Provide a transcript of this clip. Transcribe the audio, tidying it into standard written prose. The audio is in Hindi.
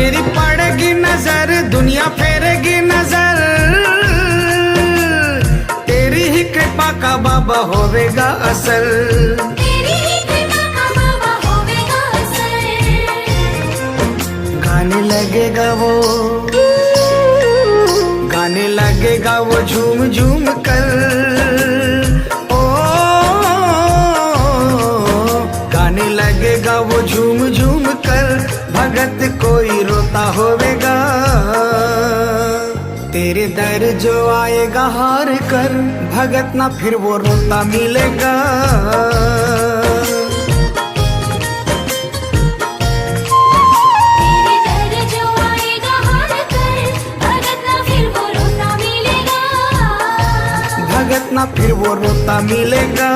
तेरी पड़ेगी नजर, दुनिया फेरेगी नजर, तेरी ही कृपा का बाबा होवेगा असर। तेरी ही कृपा का बाबा होवेगा असर। गाने लगेगा वो, गाने लगेगा वो झूम झूम कर, ओ गाने लगेगा वो झूम झूम कर, भगत कोई रोता होवेगा। तेरे दर जो आएगा हार कर, भगत ना फिर वो रोता मिलेगा। तेरे दर जो आएगा हार कर, भगत ना फिर वो रोता मिलेगा। भगत ना फिर वो रोता मिलेगा।